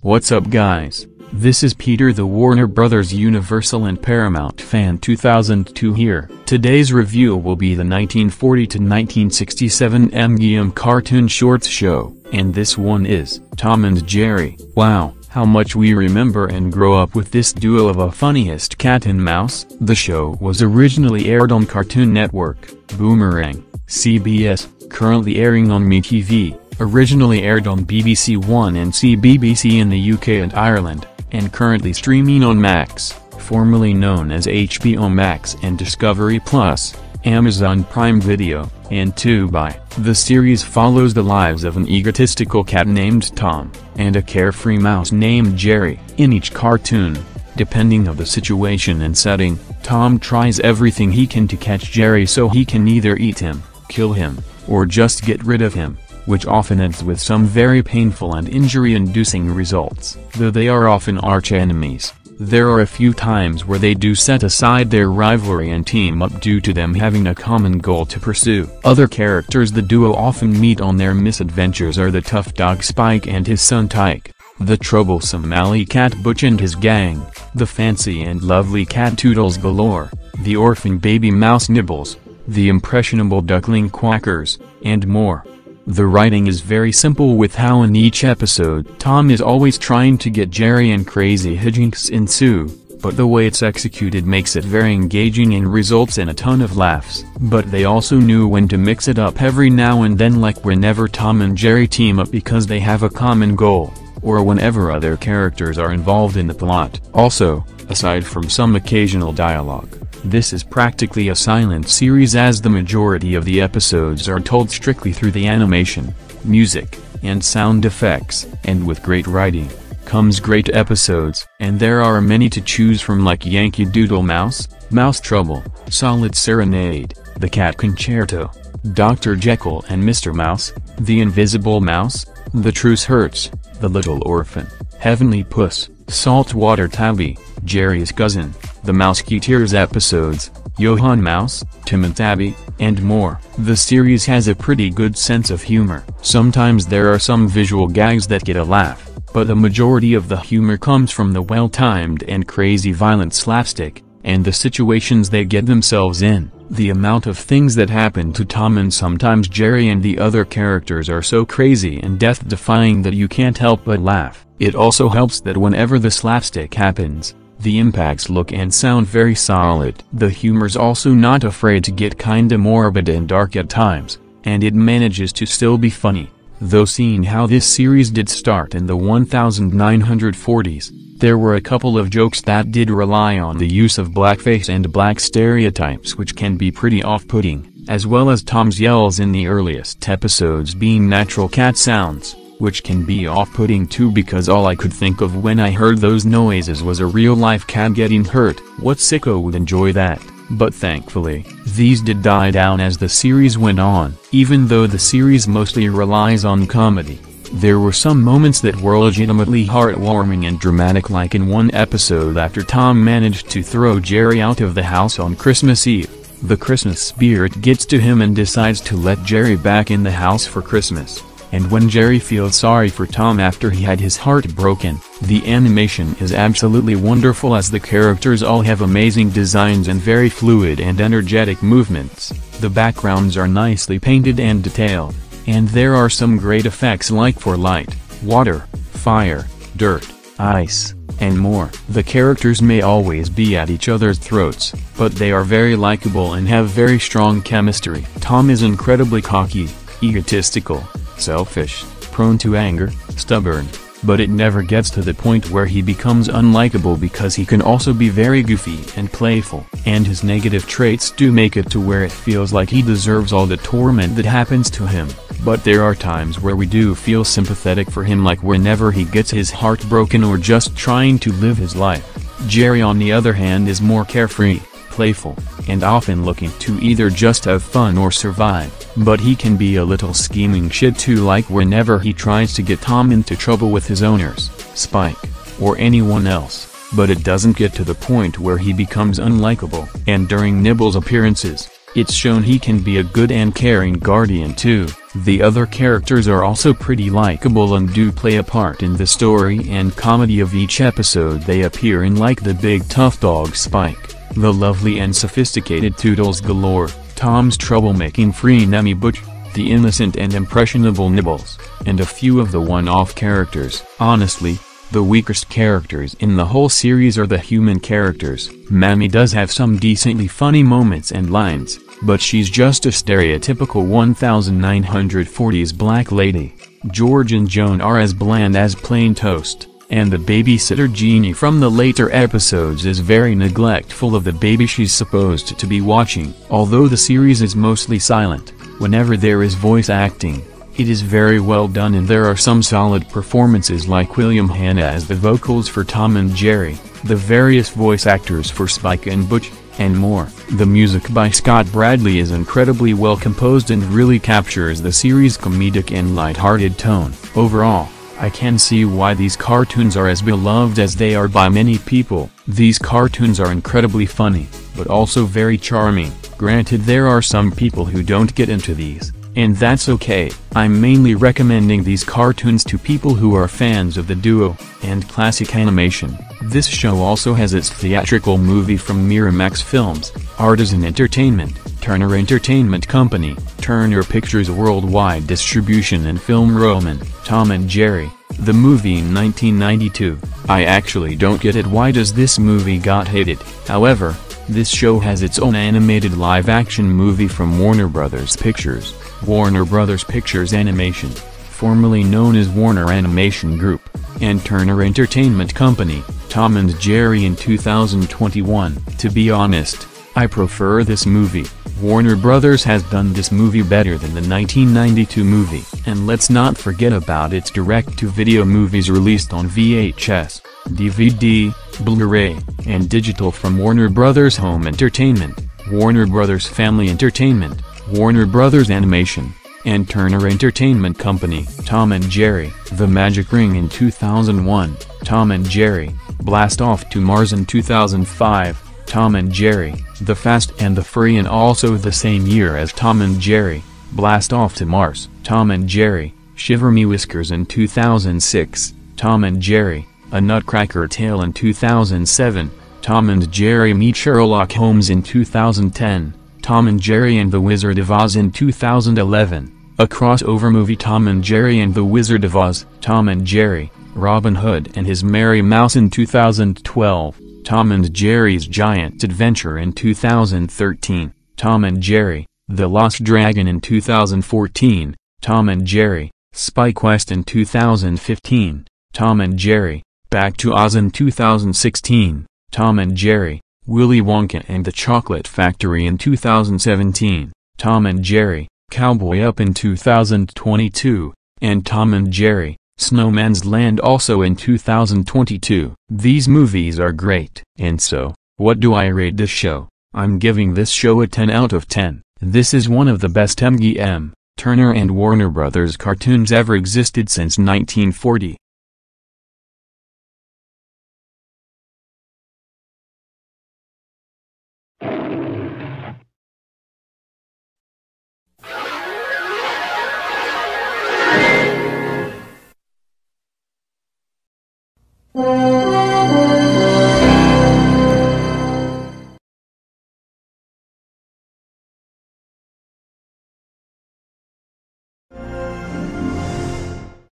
What's up guys, this is Peter the Warner Brothers Universal and Paramount Fan 2002 here. Today's review will be the 1940 to 1967 MGM cartoon shorts show, and this one is Tom and Jerry. Wow, how much we remember and grow up with this duo of a funniest cat and mouse. The show was originally aired on Cartoon Network, Boomerang, CBS, currently airing on MeTV. Originally aired on BBC One and CBBC in the UK and Ireland, and currently streaming on Max, formerly known as HBO Max and Discovery Plus, Amazon Prime Video, and Tubi. The series follows the lives of an egotistical cat named Tom, and a carefree mouse named Jerry. In each cartoon, depending on the situation and setting, Tom tries everything he can to catch Jerry so he can either eat him, kill him, or just get rid of him, which often ends with some very painful and injury-inducing results. Though they are often arch-enemies, there are a few times where they do set aside their rivalry and team up due to them having a common goal to pursue. Other characters the duo often meet on their misadventures are the tough dog Spike and his son Tyke, the troublesome alley cat Butch and his gang, the fancy and lovely cat Toodles galore, the orphan baby mouse Nibbles, the impressionable duckling Quackers, and more. The writing is very simple with how in each episode Tom is always trying to get Jerry and crazy hijinks ensue, but the way it's executed makes it very engaging and results in a ton of laughs. But they also knew when to mix it up every now and then, like whenever Tom and Jerry team up because they have a common goal, or whenever other characters are involved in the plot. Also, aside from some occasional dialogue, this is practically a silent series as the majority of the episodes are told strictly through the animation, music, and sound effects. And with great writing, comes great episodes. And there are many to choose from, like Yankee Doodle Mouse, Mouse Trouble, Solid Serenade, The Cat Concerto, Dr. Jekyll and Mr. Mouse, The Invisible Mouse, The Truce Hurts, The Little Orphan, Heavenly Puss, Saltwater Tabby, Jerry's Cousin, The Mouseketeers episodes, Johann Mouse, Tim and Tabby, and more. The series has a pretty good sense of humor. Sometimes there are some visual gags that get a laugh, but the majority of the humor comes from the well-timed and crazy violent slapstick, and the situations they get themselves in. The amount of things that happen to Tom and sometimes Jerry and the other characters are so crazy and death-defying that you can't help but laugh. It also helps that whenever the slapstick happens, the impacts look and sound very solid. The humor's also not afraid to get kinda morbid and dark at times, and it manages to still be funny. Though seeing how this series did start in the 1940s, there were a couple of jokes that did rely on the use of blackface and black stereotypes which can be pretty off-putting, as well as Tom's yells in the earliest episodes being natural cat sounds, which can be off-putting too, because all I could think of when I heard those noises was a real-life cat getting hurt. What sicko would enjoy that? But thankfully, these did die down as the series went on. Even though the series mostly relies on comedy, there were some moments that were legitimately heartwarming and dramatic, like in one episode after Tom managed to throw Jerry out of the house on Christmas Eve. The Christmas spirit gets to him and decides to let Jerry back in the house for Christmas. And when Jerry feels sorry for Tom after he had his heart broken, the animation is absolutely wonderful as the characters all have amazing designs and very fluid and energetic movements. The backgrounds are nicely painted and detailed, and there are some great effects like for light, water, fire, dirt, ice, and more. The characters may always be at each other's throats, but they are very likable and have very strong chemistry. Tom is incredibly cocky, egotistical, selfish, prone to anger, stubborn, but it never gets to the point where he becomes unlikable because he can also be very goofy and playful. And his negative traits do make it to where it feels like he deserves all the torment that happens to him. But there are times where we do feel sympathetic for him, like whenever he gets his heart broken or just trying to live his life. Jerry on the other hand is more carefree, playful, and often looking to either just have fun or survive. But he can be a little scheming shit too, like whenever he tries to get Tom into trouble with his owners, Spike, or anyone else, but it doesn't get to the point where he becomes unlikable. And during Nibbles' appearances, it's shown he can be a good and caring guardian too, The other characters are also pretty likable and do play a part in the story and comedy of each episode they appear in, like the big tough dog Spike, the lovely and sophisticated Toodles Galore, Tom's troublemaking free-nemi Butch, the innocent and impressionable Nibbles, and a few of the one-off characters. Honestly, the weakest characters in the whole series are the human characters. Mammy does have some decently funny moments and lines, but she's just a stereotypical 1940s black lady. George and Joan are as bland as plain toast, and the babysitter Jeannie from the later episodes is very neglectful of the baby she's supposed to be watching. Although the series is mostly silent, whenever there is voice acting, it is very well done, and there are some solid performances like William Hanna as the vocals for Tom and Jerry, the various voice actors for Spike and Butch, and more. The music by Scott Bradley is incredibly well composed and really captures the series' comedic and light-hearted tone. Overall, I can see why these cartoons are as beloved as they are by many people. These cartoons are incredibly funny, but also very charming. Granted, there are some people who don't get into these, and that's okay. I'm mainly recommending these cartoons to people who are fans of the duo and classic animation. This show also has its theatrical movie from Miramax Films, Artisan Entertainment, Turner Entertainment Company, Turner Pictures Worldwide Distribution, and Film Roman, Tom and Jerry, the movie in 1992. I actually don't get it. Why does this movie got hated? However, this show has its own animated live-action movie from Warner Bros. Pictures. Warner Bros. Pictures Animation, formerly known as Warner Animation Group, and Turner Entertainment Company, Tom and Jerry in 2021. To be honest, I prefer this movie. Warner Bros. Has done this movie better than the 1992 movie. And let's not forget about its direct-to-video movies released on VHS, DVD, Blu-ray, and digital from Warner Bros. Home Entertainment, Warner Bros. Family Entertainment, Warner Bros. Animation, and Turner Entertainment Company. Tom and Jerry, The Magic Ring in 2001, Tom and Jerry, Blast Off to Mars in 2005, Tom and Jerry, The Fast and the Furry, and also the same year as Tom and Jerry, Blast Off to Mars, Tom and Jerry, Shiver Me Whiskers in 2006, Tom and Jerry, A Nutcracker Tale in 2007, Tom and Jerry Meet Sherlock Holmes in 2010, Tom and Jerry and the Wizard of Oz in 2011, a crossover movie Tom and Jerry and the Wizard of Oz, Tom and Jerry, Robin Hood and His Merry Mouse in 2012, Tom and Jerry's Giant Adventure in 2013, Tom and Jerry, The Lost Dragon in 2014, Tom and Jerry, Spy Quest in 2015, Tom and Jerry, Back to Oz in 2016, Tom and Jerry, Willy Wonka and the Chocolate Factory in 2017, Tom and Jerry, Cowboy Up in 2022, and Tom and Jerry, Snowman's Land also in 2022. These movies are great. And so, what do I rate this show? I'm giving this show a 10 out of 10. This is one of the best MGM, Turner and Warner Bros. Cartoons ever existed since 1940.